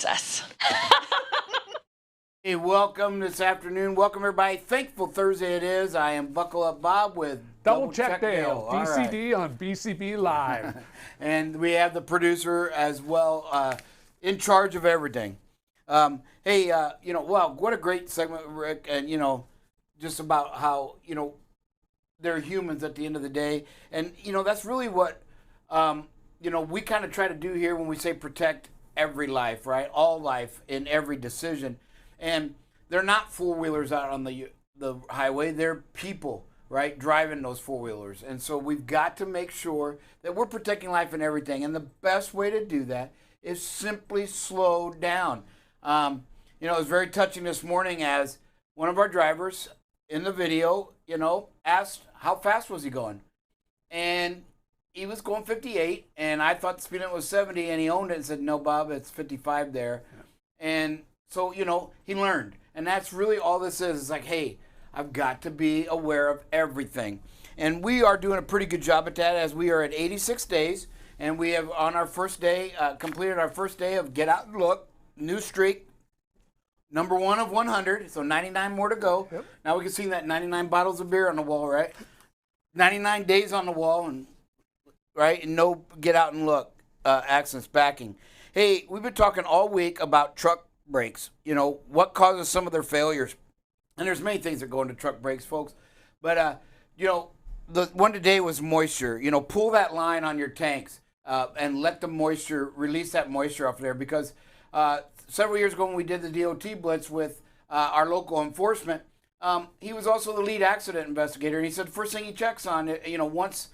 us. Hey, welcome this afternoon. Welcome, everybody. Thankful Thursday it is. I am Buckle Up Bob with Double Check Dale, All BCB right. on BCB Live. And we have the producer as well in charge of everything. Hey, wow, what a great segment, Rick. And, just about how, they're humans at the end of the day. And, that's really what, we kind of try to do here when we say protect every life, right? All life in every decision. And they're not four-wheelers out on the highway. They're people, right, driving those four-wheelers. And so we've got to make sure that we're protecting life and everything. And the best way to do that is simply slow down. It was very touching this morning as one of our drivers in the video, asked how fast was he going. And he was going 58, and I thought the speed limit was 70, and he owned it and said, no, Bob, it's 55 there. Yeah. And so, he learned. And that's really all this is. It's like, hey, I've got to be aware of everything. And we are doing a pretty good job at that as we are at 86 days. And we have, on our first day, completed our first day of Get Out and Look, new streak, number 1 of 100. So 99 more to go. Yep. Now we can see that 99 bottles of beer on the wall, right? 99 days on the wall, and right? And no Get Out and Look accidents backing. Hey, we've been talking all week about truck brakes, what causes some of their failures. And there's many things that go into truck brakes, folks. But, the one today was moisture. Pull that line on your tanks and let the moisture, release that moisture off there. Because several years ago when we did the DOT blitz with our local enforcement, he was also the lead accident investigator. And he said first thing he checks on, once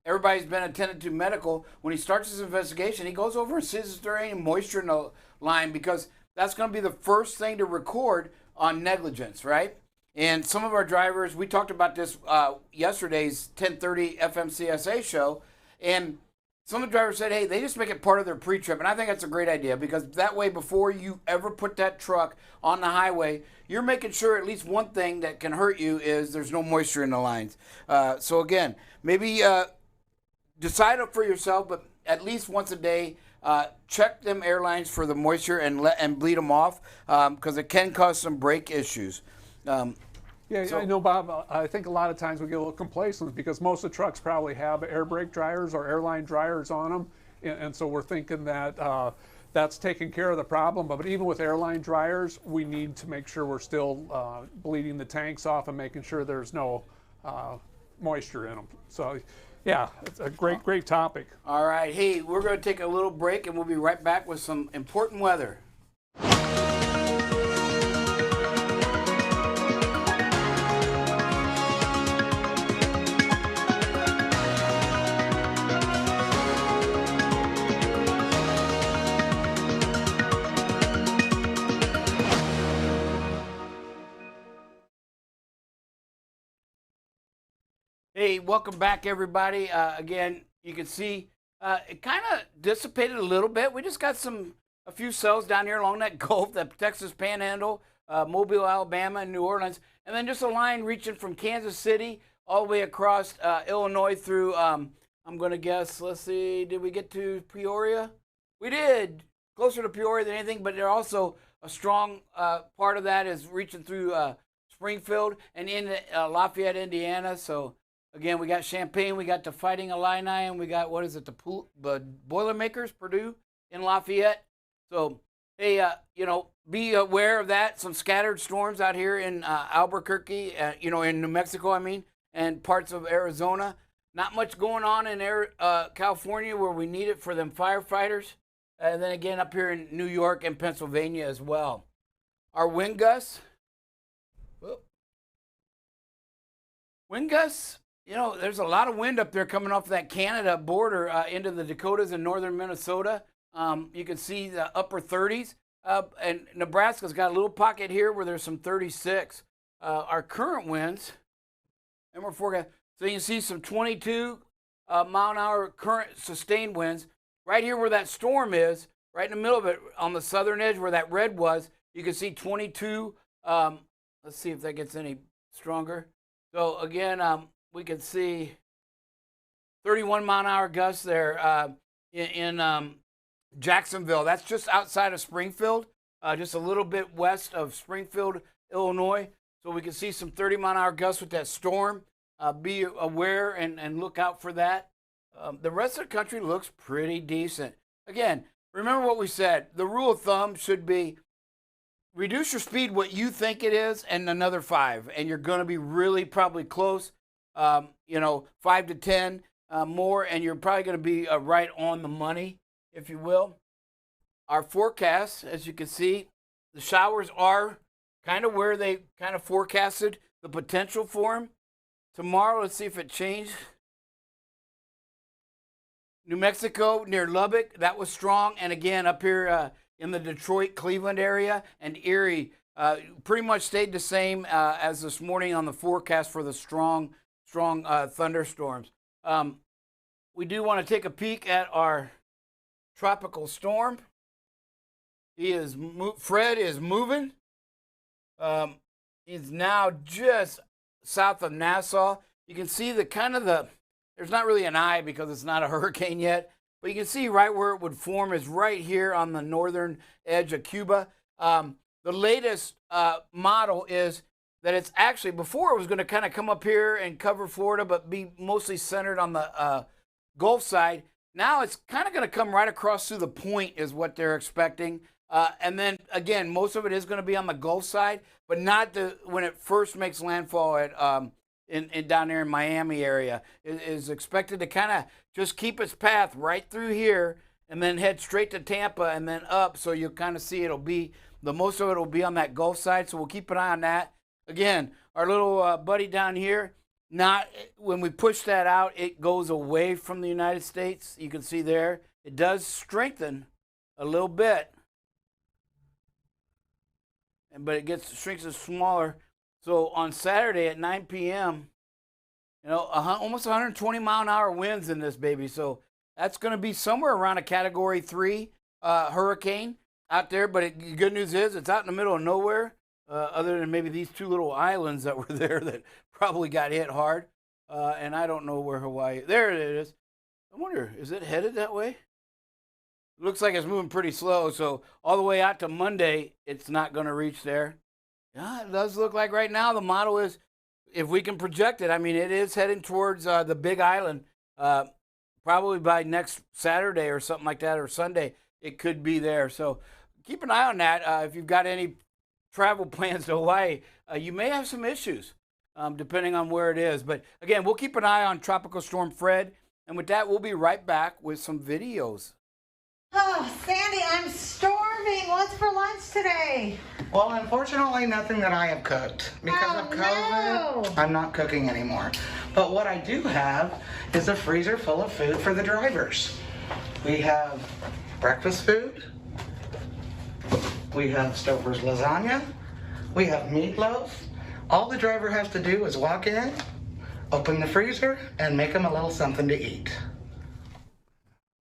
everybody's been attended to medical, when he starts his investigation, he goes over and sees if there ain't any moisture in the line, because that's going to be the first thing to record on negligence, right? And some of our drivers, we talked about this yesterday's 10:30 FMCSA show, and some of the drivers said, hey, they just make it part of their pre-trip. And I think that's a great idea, because that way, before you ever put that truck on the highway, you're making sure at least one thing that can hurt you is there's no moisture in the lines. So again, maybe decide it for yourself, but at least once a day, check them airlines for the moisture and bleed them off, because it can cause some brake issues. I know, Bob, I think a lot of times we get a little complacent because most of the trucks probably have air brake dryers or airline dryers on them. And so we're thinking that that's taking care of the problem. But even with airline dryers, we need to make sure we're still bleeding the tanks off and making sure there's no moisture in them. So, yeah, it's a great topic. All right. Hey, we're going to take a little break, and we'll be right back with some important weather. Hey, welcome back, everybody. Again, you can see it kind of dissipated a little bit. We just got a few cells down here along that Gulf, that Texas Panhandle, Mobile, Alabama, and New Orleans, and then just a line reaching from Kansas City all the way across Illinois through, I'm going to guess, let's see, did we get to Peoria? We did, closer to Peoria than anything, but there also a strong part of that is reaching through Springfield and into Lafayette, Indiana. So again, we got Champaign, we got the Fighting Illini, and we got, the Boilermakers, Purdue in Lafayette. So, hey, be aware of that. Some scattered storms out here in Albuquerque, in New Mexico, and parts of Arizona. Not much going on in California where we need it for them firefighters. And then again, up here in New York and Pennsylvania as well. Our wind gusts, there's a lot of wind up there coming off that Canada border into the Dakotas and northern Minnesota. You can see the upper 30s. And Nebraska's got a little pocket here where there's some 36. Our current winds, and we're forecast, so you can see some 22 mile an hour current sustained winds. Right here where that storm is, right in the middle of it, on the southern edge where that red was, you can see 22. Let's see if that gets any stronger. So again, we can see 31 mile an hour gusts there in Jacksonville. That's just outside of Springfield, just a little bit west of Springfield, Illinois. So we can see some 30-mile-an-hour gusts with that storm. Be aware and look out for that. The rest of the country looks pretty decent. Again, remember what we said. The rule of thumb should be reduce your speed what you think it is and another 5, and you're going to be really probably close, 5 to 10 more, and you're probably going to be right on the money, if you will. Our forecast, as you can see, the showers are kind of where they kind of forecasted the potential for them. Tomorrow, let's see if it changed. New Mexico near Lubbock, that was strong. And again, up here in the Detroit, Cleveland area and Erie, pretty much stayed the same as this morning on the forecast for the strong thunderstorms. We do want to take a peek at our tropical storm. Fred is moving. He's now just south of Nassau. You can see there's not really an eye because it's not a hurricane yet, but you can see right where it would form is right here on the northern edge of Cuba. The latest model is that it's actually, before it was going to kind of come up here and cover Florida, but be mostly centered on the Gulf side. Now it's kind of going to come right across through the point is what they're expecting. And then, again, most of it is going to be on the Gulf side, but not when it first makes landfall at down there in Miami area. It is expected to kind of just keep its path right through here and then head straight to Tampa and then up. So you'll kind of see most of it will be on that Gulf side. So we'll keep an eye on that. Again, our little buddy down here, when we push that out, it goes away from the United States. You can see there, it does strengthen a little bit, but it shrinks smaller. So on Saturday at 9 p.m., almost 120 mile an hour winds in this baby. So that's going to be somewhere around a Category 3 hurricane out there. But the good news is it's out in the middle of nowhere, other than maybe these two little islands that were there that probably got hit hard. And I don't know where Hawaii. There it is. I wonder, is it headed that way? It looks like it's moving pretty slow. So all the way out to Monday, it's not going to reach there. Yeah, it does look like right now the model is, if we can project it, I mean, it is heading towards the Big Island. Probably by next Saturday or something like that, or Sunday, it could be there. So keep an eye on that. If you've got any travel plans to Hawaii, you may have some issues depending on where it is. But again, we'll keep an eye on Tropical Storm Fred. And with that, we'll be right back with some videos. Oh, Sandy, I'm starving. What's for lunch today? Well, unfortunately, nothing that I have cooked. Because of COVID, no. I'm not cooking anymore. But what I do have is a freezer full of food for the drivers. We have breakfast food. We have Stouffer's lasagna. We have meatloaf. All the driver has to do is walk in, open the freezer, and make them a little something to eat.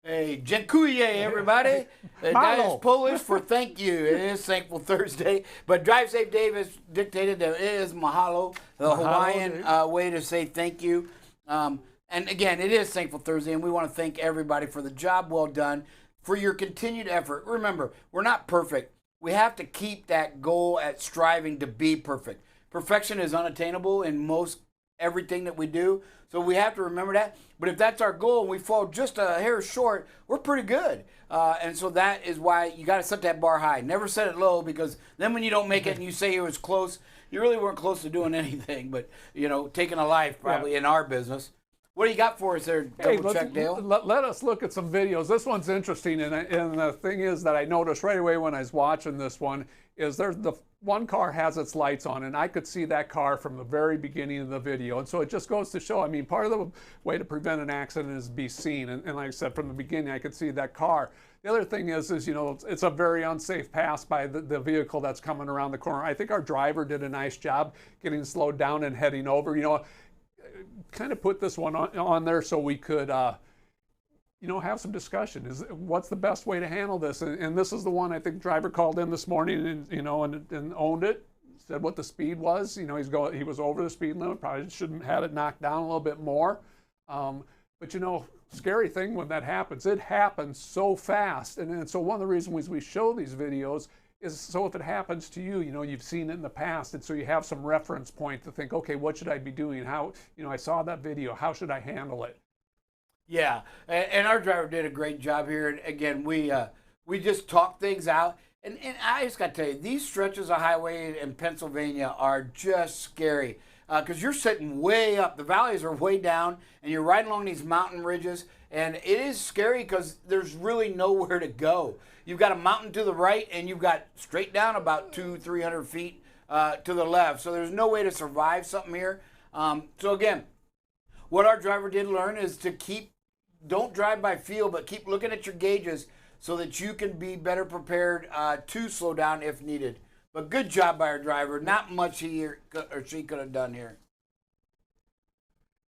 Hey, dziękuję, everybody. That is Polish for thank you. It is Thankful Thursday. But Drive Safe Dave has dictated that it is mahalo, the Hawaiian way to say thank you. And again, it is Thankful Thursday, and we want to thank everybody for the job well done, for your continued effort. Remember, we're not perfect. We have to keep that goal at striving to be perfect. Perfection is unattainable in most everything that we do. So we have to remember that. But if that's our goal and we fall just a hair short, we're pretty good. And so that is why you got to set that bar high. Never set it low, because then when you don't make it and you say it was close, you really weren't close to doing anything, but, taking a life probably in our business. What do you got for us there, Double Check Dale? Let us look at some videos. This one's interesting, and the thing is that I noticed right away when I was watching this one is the one car has its lights on, and I could see that car from the very beginning of the video. And so it just goes to show, I mean, part of the way to prevent an accident is be seen. And like I said, from the beginning, I could see that car. The other thing is it's a very unsafe pass by the vehicle that's coming around the corner. I think our driver did a nice job getting slowed down and heading over. Kind of put this one on there so we could, have some discussion. What's the best way to handle this? And this is the one I think driver called in this morning and owned it. Said what the speed was. He was over the speed limit. Probably shouldn't have had it knocked down a little bit more. But scary thing when that happens. It happens so fast. And so one of the reasons we show these videos is so if it happens to you, you've seen it in the past, and so you have some reference point to think, okay, what should I be doing? How, I saw that video, how should I handle it? Yeah, and our driver did a great job here. And again, we just talked things out. And I just got to tell you, these stretches of highway in Pennsylvania are just scary because you're sitting way up. The valleys are way down, and you're riding along these mountain ridges. And it is scary because there's really nowhere to go. You've got a mountain to the right, and you've got straight down about 200-300 feet to the left. So there's no way to survive something here. So again, what our driver did learn is to don't drive by feel, but keep looking at your gauges so that you can be better prepared to slow down if needed. But good job by our driver. Not much he or she could have done here.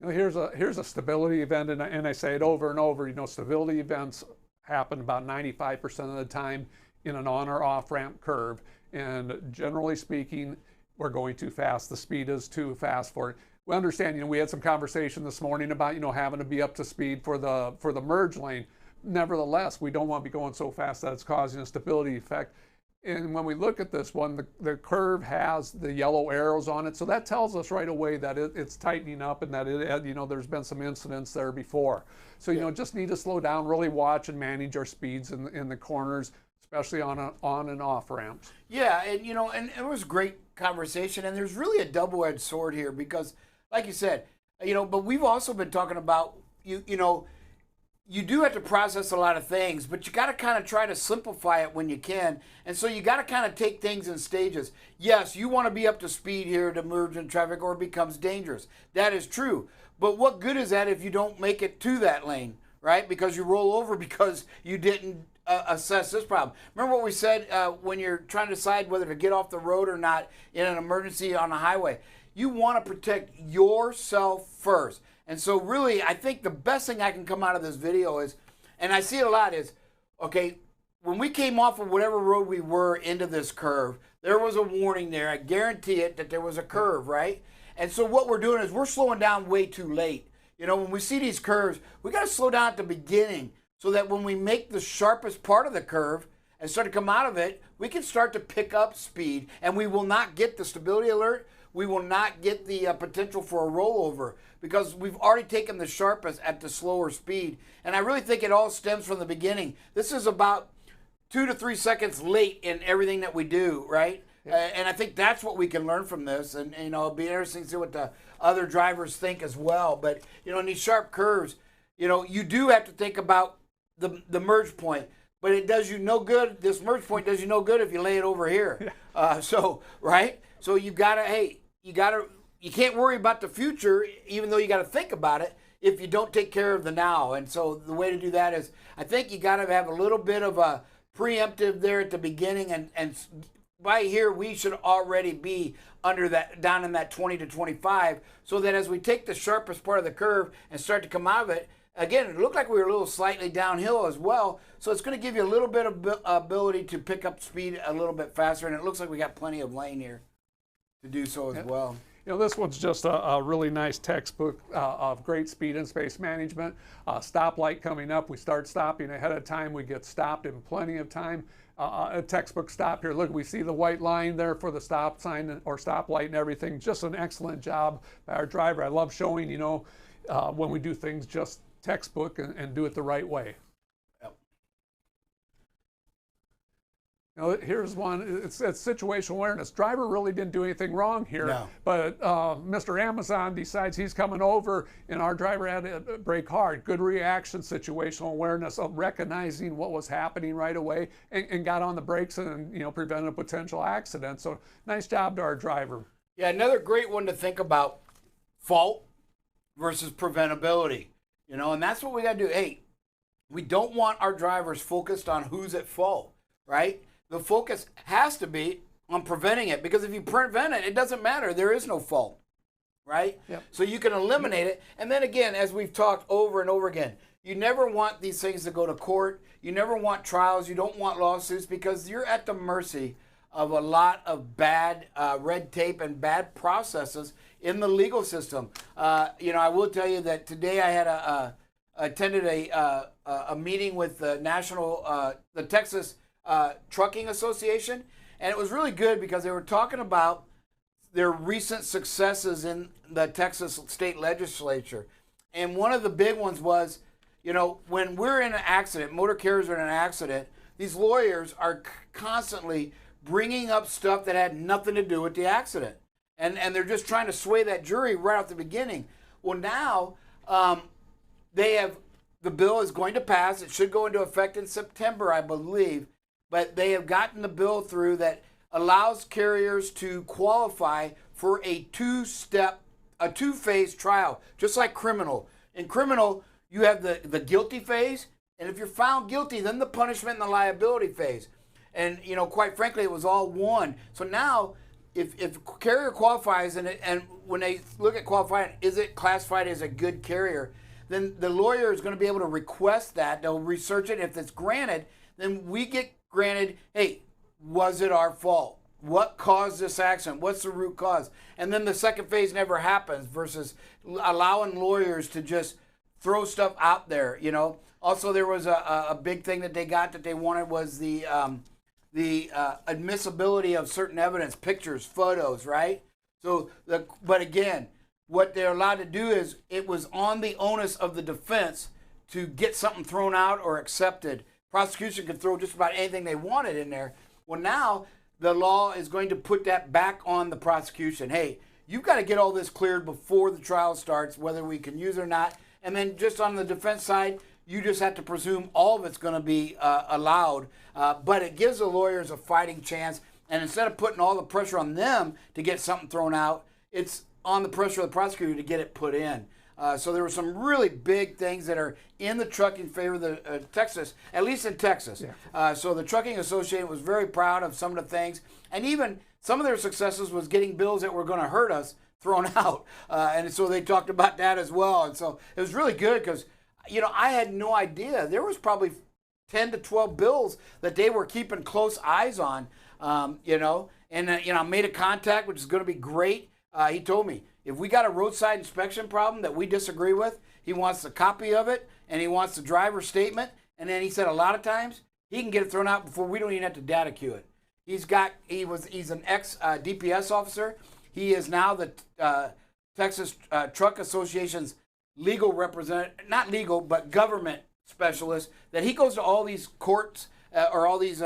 Here's a stability event, and I say it over and over. Stability events happen about 95% of the time in an on or off ramp curve, and generally speaking, we're going too fast. The speed is too fast for it. We understand. We had some conversation this morning about having to be up to speed for the merge lane. Nevertheless, we don't want to be going so fast that it's causing a stability effect. And when we look at this one, the curve has the yellow arrows on it, so that tells us right away that it's tightening up and that there's been some incidents there before. So just need to slow down, really watch and manage our speeds in the corners, especially on and off ramps. Yeah, and and it was a great conversation, and there's really a double-edged sword here because, like you said, but we've also been talking about you do have to process a lot of things, but you got to kind of try to simplify it when you can. And so you got to kind of take things in stages. Yes, you want to be up to speed here to merge in traffic or it becomes dangerous. That is true. But what good is that if you don't make it to that lane, right? Because you roll over because you didn't assess this problem. Remember what we said when you're trying to decide whether to get off the road or not in an emergency on the highway? You want to protect yourself first. And so really, I think the best thing I can come out of this video is, and I see it a lot, is, okay, when we came off of whatever road we were into this curve, there was a warning there. I guarantee it that there was a curve, right? And so what we're doing is we're slowing down way too late. When we see these curves, we got to slow down at the beginning so that when we make the sharpest part of the curve and start to come out of it, we can start to pick up speed, and we will not get the stability alert. We will not get the potential for a rollover because we've already taken the sharpest at the slower speed. And I really think it all stems from the beginning. This is about 2 to 3 seconds late in everything that we do, right? Yeah. And I think that's what we can learn from this. And, it'll be interesting to see what the other drivers think as well. But, in these sharp curves, you do have to think about the merge point. But it does you no good. This merge point does you no good if you lay it over here. Yeah. Right? So you can't worry about the future, even though you got to think about it, if you don't take care of the now. And so the way to do that is, I think you got to have a little bit of a preemptive there at the beginning. And by here, we should already be down in that 20 to 25, so that as we take the sharpest part of the curve and start to come out of it, again, it looked like we were a little slightly downhill as well. So it's going to give you a little bit of ability to pick up speed a little bit faster. And it looks like we got plenty of lane here to do so as well. This one's just a really nice textbook of great speed and space management. Stoplight coming up, we start stopping ahead of time. We get stopped in plenty of time. A textbook stop here. Look, we see the white line there for the stop sign or stoplight and everything. Just an excellent job by our driver. I love showing, when we do things just textbook and do it the right way. Here's one. It's situational awareness. Driver really didn't do anything wrong here, no. But Mr. Amazon decides he's coming over, and our driver had to brake hard. Good reaction, situational awareness of recognizing what was happening right away, and got on the brakes and prevented a potential accident. So nice job to our driver. Yeah, another great one to think about: fault versus preventability. And that's what we got to do. Hey, we don't want our drivers focused on who's at fault, right? The focus has to be on preventing it, because if you prevent it, it doesn't matter. There is no fault, right? Yep. So you can eliminate it. And then again, as we've talked over and over again, you never want these things to go to court. You never want trials. You don't want lawsuits, because you're at the mercy of a lot of bad red tape and bad processes in the legal system. I will tell you that today I had attended a meeting with the the Texas Trucking Association, and it was really good because they were talking about their recent successes in the Texas state legislature. And one of the big ones was, when we're in an accident, motor carriers are in an accident, these lawyers are constantly bringing up stuff that had nothing to do with the accident. And they're just trying to sway that jury right off the beginning. Well, now the bill is going to pass. It should go into effect in September, I believe. But they have gotten the bill through that allows carriers to qualify for a two-phase trial, just like criminal. In criminal, you have the guilty phase, and if you're found guilty, then the punishment and the liability phase. And, quite frankly, it was all one. So now, if a carrier qualifies, and when they look at qualifying, is it classified as a good carrier, then the lawyer is going to be able to request that. They'll research it. If it's granted, then we get granted, hey, was it our fault? What caused this accident? What's the root cause? And then the second phase never happens versus allowing lawyers to just throw stuff out there, Also, there was a big thing that they got that they wanted was the admissibility of certain evidence, pictures, photos, right? So, but again, what they're allowed to do is it was on the onus of the defense to get something thrown out or accepted. Prosecution could throw just about anything they wanted in there. Well, now the law is going to put that back on the prosecution. Hey, you've got to get all this cleared before the trial starts, whether we can use it or not. And then just on the defense side, you just have to presume all of it's going to be allowed. But it gives the lawyers a fighting chance. And instead of putting all the pressure on them to get something thrown out, it's on the pressure of the prosecutor to get it put in. So there were some really big things that are in the trucking favor of the Texas, at least in Texas. Yeah. So the Trucking Association was very proud of some of the things. And even some of their successes was getting bills that were going to hurt us thrown out. And so they talked about that as well. And so it was really good because, I had no idea. There was probably 10 to 12 bills that they were keeping close eyes on, And, I made a contact, which is going to be great. He told me, if we got a roadside inspection problem that we disagree with, he wants a copy of it, and he wants the driver's statement. And then he said a lot of times he can get it thrown out before we don't even have to data queue it. He's an ex-DPS officer. He is now the Texas Truck Association's legal representative, not legal, but government specialist, that he goes to all these courts or all these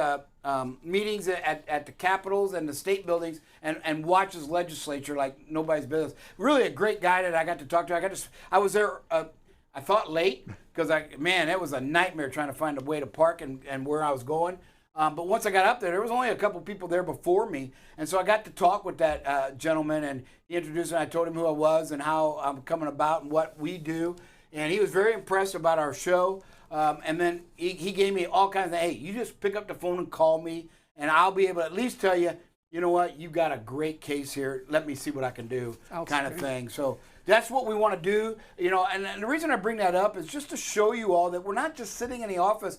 meetings at the capitals and the state buildings and watches legislature like nobody's business. Really a great guy that I got to talk to. I was there, I thought late, because it was a nightmare trying to find a way to park and where I was going. But once I got up there was only a couple people there before me. And so I got to talk with that gentleman, and he introduced me. I told him who I was and how I'm coming about and what we do. And he was very impressed about our show. And then he gave me all kinds of, hey, you just pick up the phone and call me, and I'll be able to at least tell you, you know what, you've got a great case here. Let me see what I can do, kind of thing. So that's what we want to do, and the reason I bring that up is just to show you all that we're not just sitting in the office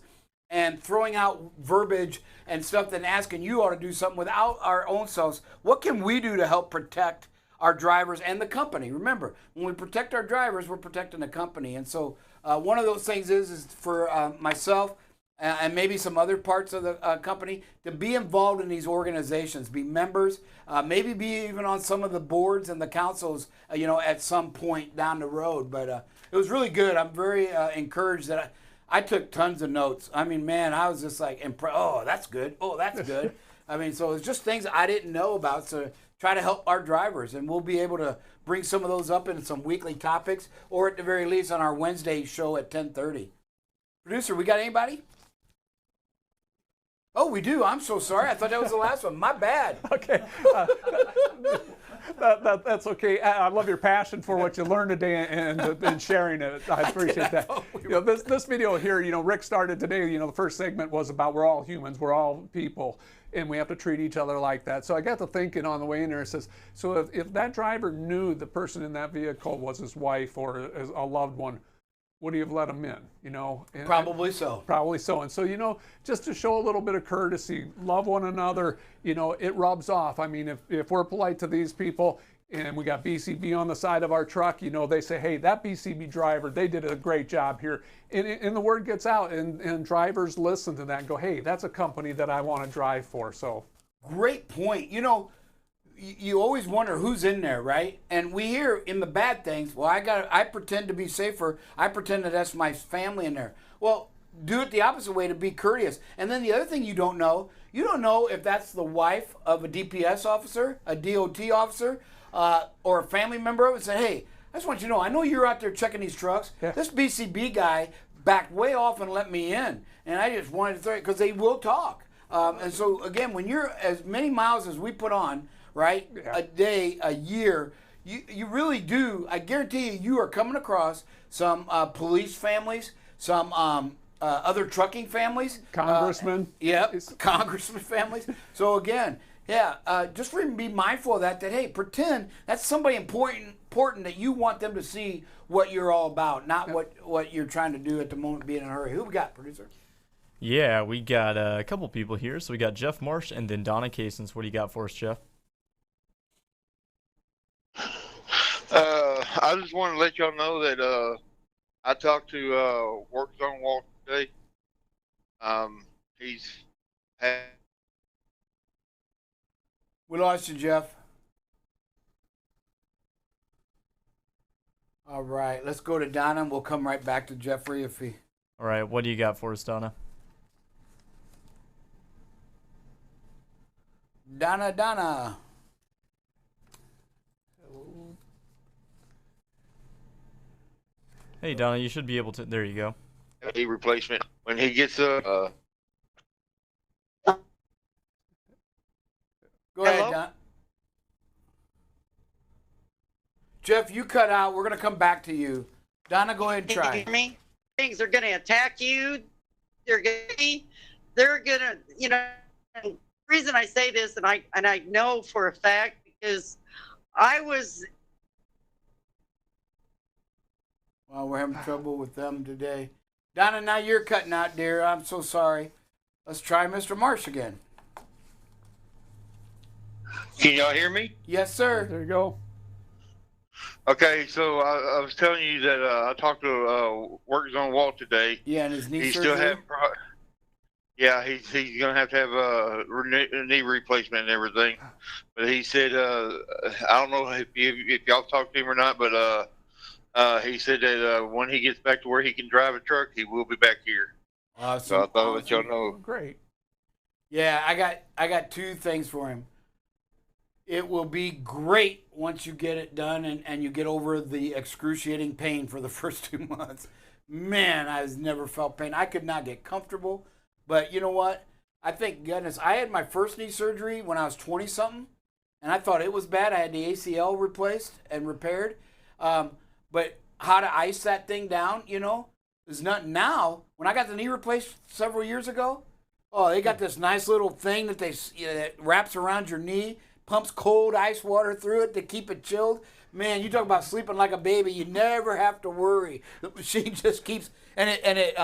and throwing out verbiage and stuff and asking you all to do something without our own selves. What can we do to help protect our drivers and the company? Remember, when we protect our drivers, we're protecting the company. And so one of those things is for myself and maybe some other parts of the company to be involved in these organizations, be members, maybe be even on some of the boards and the councils, at some point down the road. But it was really good. I'm very encouraged that I took tons of notes. I mean, man, I was just like, oh, that's good. Oh, that's good. So it's just things I didn't know about. So try to help our drivers, and we'll be able to bring some of those up in some weekly topics, or at the very least on our Wednesday show at 10:30. Producer, we got anybody? Oh, we do. I'm so sorry. I thought that was the last one. My bad. Okay. That's okay. I love your passion for what you learned today and sharing it. I appreciate that. This video here, Rick started today. The first segment was about we're all humans, we're all people, and we have to treat each other like that. So I got to thinking on the way in there. It says, so if that driver knew the person in that vehicle was his wife or a loved one, would he have let him in? Probably so. Probably so. And so, just to show a little bit of courtesy, love one another, it rubs off. I mean, if we're polite to these people, and we got BCB on the side of our truck, you know, they say, hey, that BCB driver, they did a great job here. And the word gets out, and drivers listen to that and go, hey, that's a company that I want to drive for. So Great point. You know, you always wonder who's in there, right? And we hear in the bad things, well, I pretend to be safer. I pretend that that's my family in there. Well, do it the opposite way to be courteous. And then the other thing you don't know if that's the wife of a DPS officer, a DOT officer, or a family member of it. Say, hey, I just want you to know, I know you're out there checking these trucks. Yeah. This BCB guy backed way off and let me in. And I just wanted to throw it, because they will talk. And so, again, when you're as many miles as we put on, right, a day, a year, you really do, I guarantee you are coming across some police families, some other trucking families. Congressmen. Congressman families. So, again, just be mindful of that, hey, pretend that's somebody important that you want them to see what you're all about, not what you're trying to do at the moment, being in a hurry. Who we got, producer? Yeah, we got a couple people here. So we got Jeff Marsh and then Donna Casons. What do you got for us, Jeff? I just want to let y'all know that I talked to Work Zone Walt today. He's had... We lost you, Jeff. All right, let's go to Donna, and we'll come right back to Jeffrey if he... All right, what do you got for us, Donna? Donna. Hey, Donna, you should be able to... There you go. A replacement. When he gets a... Go ahead, Don. Jeff, you cut out. We're going to come back to you. Donna, go ahead and try. Can you hear me? Things are going to attack you. They're going to, you know, the reason I say this, and I know for a fact, because I was... Well, we're having trouble with them today. Donna, now you're cutting out, dear. I'm so sorry. Let's try Mr. Marsh again. Can y'all hear me? Yes, sir. There you go. Okay, so I was telling you that I talked to Work Zone Walt today. Yeah, and his knee He's surgery? still having... Yeah, he's going to have a knee replacement and everything. But he said, I don't know if y'all talked to him or not, but he said that when he gets back to where he can drive a truck, he will be back here. Awesome. So I thought I'd let y'all know. Great. Yeah, I got two things for him. It will be great once you get it done and you get over the excruciating pain for the first 2 months. Man, I've never felt pain. I could not get comfortable. But you know what? I thank goodness. I had my first knee surgery when I was 20-something, and I thought it was bad. I had the ACL replaced and repaired. But how to ice that thing down, you know, is nothing. Now, when I got the knee replaced several years ago, they got this nice little thing that that wraps around your knee, pumps cold ice water through it to keep it chilled. Man, you talk about sleeping like a baby. You never have to worry. The machine just keeps, and it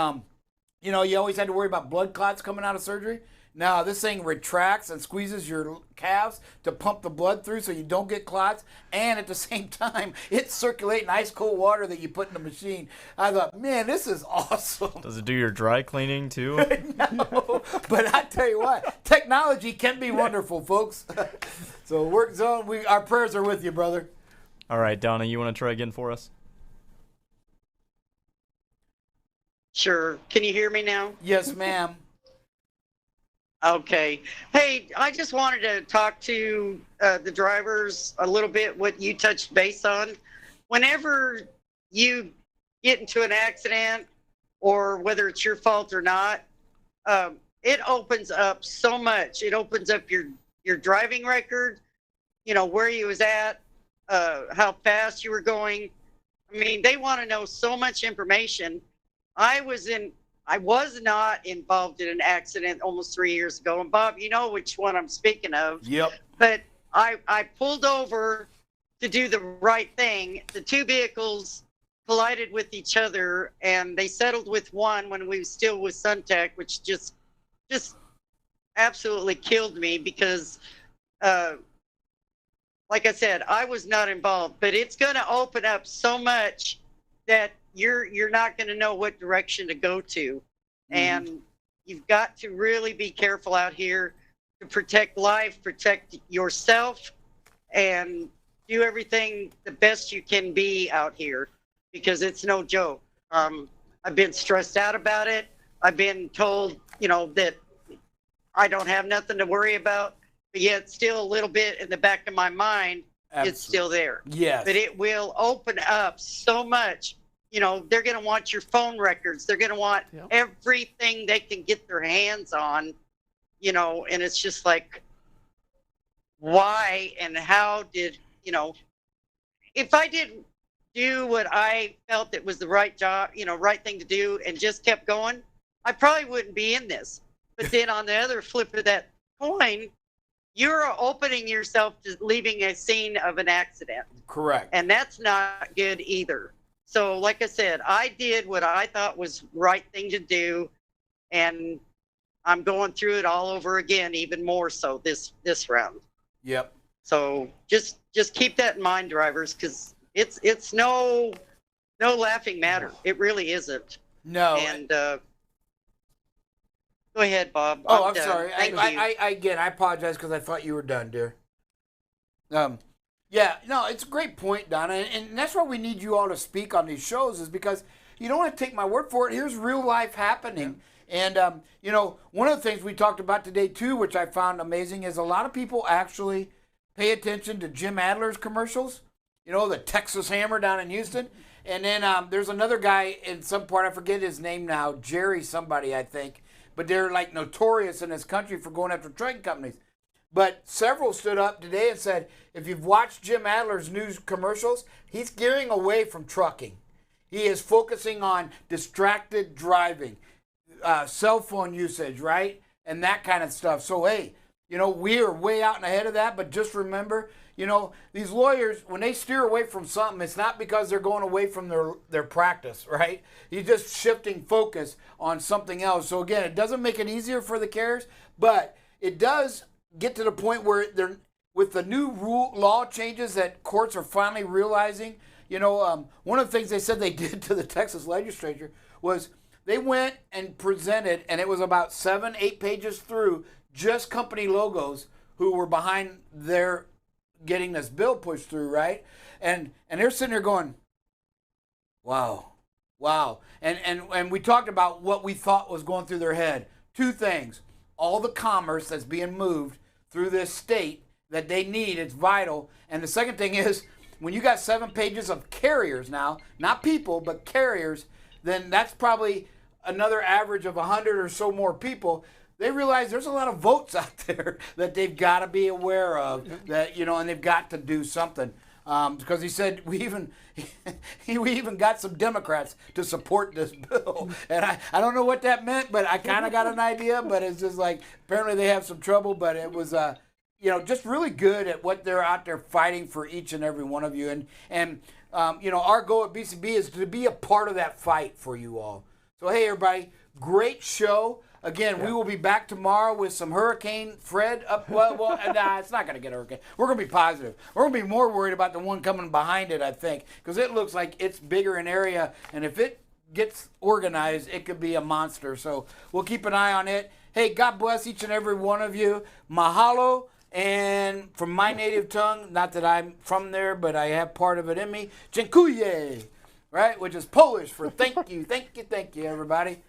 you know, you always had to worry about blood clots coming out of surgery. Now, this thing retracts and squeezes your calves to pump the blood through so you don't get clots. And at the same time, it's circulating ice cold water that you put in the machine. I thought, man, this is awesome. Does it do your dry cleaning too? No, but I tell you what, technology can be wonderful, folks. So, Work Zone, our prayers are with you, brother. All right, Donna, you want to try again for us? Sure. Can you hear me now? Yes, ma'am. Okay. Hey, I just wanted to talk to the drivers a little bit, what you touched base on. Whenever you get into an accident, or whether it's your fault or not, it opens up so much. It opens up your driving record, you know, where you was at, how fast you were going. I mean, they want to know so much information. I was not involved in an accident almost 3 years ago. And Bob, you know which one I'm speaking of. Yep. But I pulled over to do the right thing. The two vehicles collided with each other, and they settled with one when we were still with Suntech, which just absolutely killed me, because like I said, I was not involved, but it's going to open up so much that you're not going to know what direction to go to. And you've got to really be careful out here to protect life, protect yourself, and do everything the best you can be out here, because it's no joke. I've been stressed out about it. I've been told, that I don't have nothing to worry about, but yet still a little bit in the back of my mind, it's still there. Yes. But it will open up so much. They're going to want your phone records. They're going to want everything they can get their hands on, and it's just like, why and how did, if I didn't do what I felt that was the right job, right thing to do, and just kept going, I probably wouldn't be in this. But then on the other flip of that coin, you're opening yourself to leaving a scene of an accident. Correct. And that's not good either. So like I said, I did what I thought was right thing to do, and I'm going through it all over again, even more so this round. Yep. So just keep that in mind, drivers, because it's no laughing matter. It really isn't. No. And go ahead, Bob. I'm done. sorry. Thank you. I apologize because I thought you were done, dear. Yeah, no, it's a great point, Donna, and that's why we need you all to speak on these shows, is because you don't want to take my word for it. Here's real life happening. And, one of the things we talked about today, too, which I found amazing, is a lot of people actually pay attention to Jim Adler's commercials, the Texas Hammer down in Houston. And then there's another guy in some part, I forget his name now, Jerry somebody, I think, but they're like notorious in this country for going after trucking companies. But several stood up today and said, if you've watched Jim Adler's news commercials, he's gearing away from trucking. He is focusing on distracted driving, cell phone usage, right? And that kind of stuff. So, hey, we are way out and ahead of that. But just remember, these lawyers, when they steer away from something, it's not because they're going away from their practice, right? You're just shifting focus on something else. So, again, it doesn't make it easier for the carriers, but it does get to the point where they're, with the new law changes that courts are finally realizing, one of the things they said they did to the Texas legislature was they went and presented, and it was about 7-8 pages through, just company logos who were behind their getting this bill pushed through, right? And they're sitting there going, wow. And we talked about what we thought was going through their head. Two things. All the commerce that's being moved through this state that they need, it's vital. And the second thing is, when you got 7 pages of carriers now, not people, but carriers, then that's probably another average of 100 or so more people. They realize there's a lot of votes out there that they've got to be aware of, that, and they've got to do something. Because he said we even got some Democrats to support this bill. And I don't know what that meant, but I kind of got an idea. But it's just like, apparently they have some trouble. But it was, just really good at what they're out there fighting for each and every one of you. And our goal at BCB is to be a part of that fight for you all. So, hey, everybody, great show. Again, we will be back tomorrow with some Hurricane Fred up. Well, it's not going to get a hurricane. We're going to be positive. We're going to be more worried about the one coming behind it, I think, because it looks like it's bigger in area, and if it gets organized, it could be a monster. So we'll keep an eye on it. Hey, God bless each and every one of you. Mahalo. And from my native tongue, not that I'm from there, but I have part of it in me, dziękuję, right, which is Polish for thank you, everybody.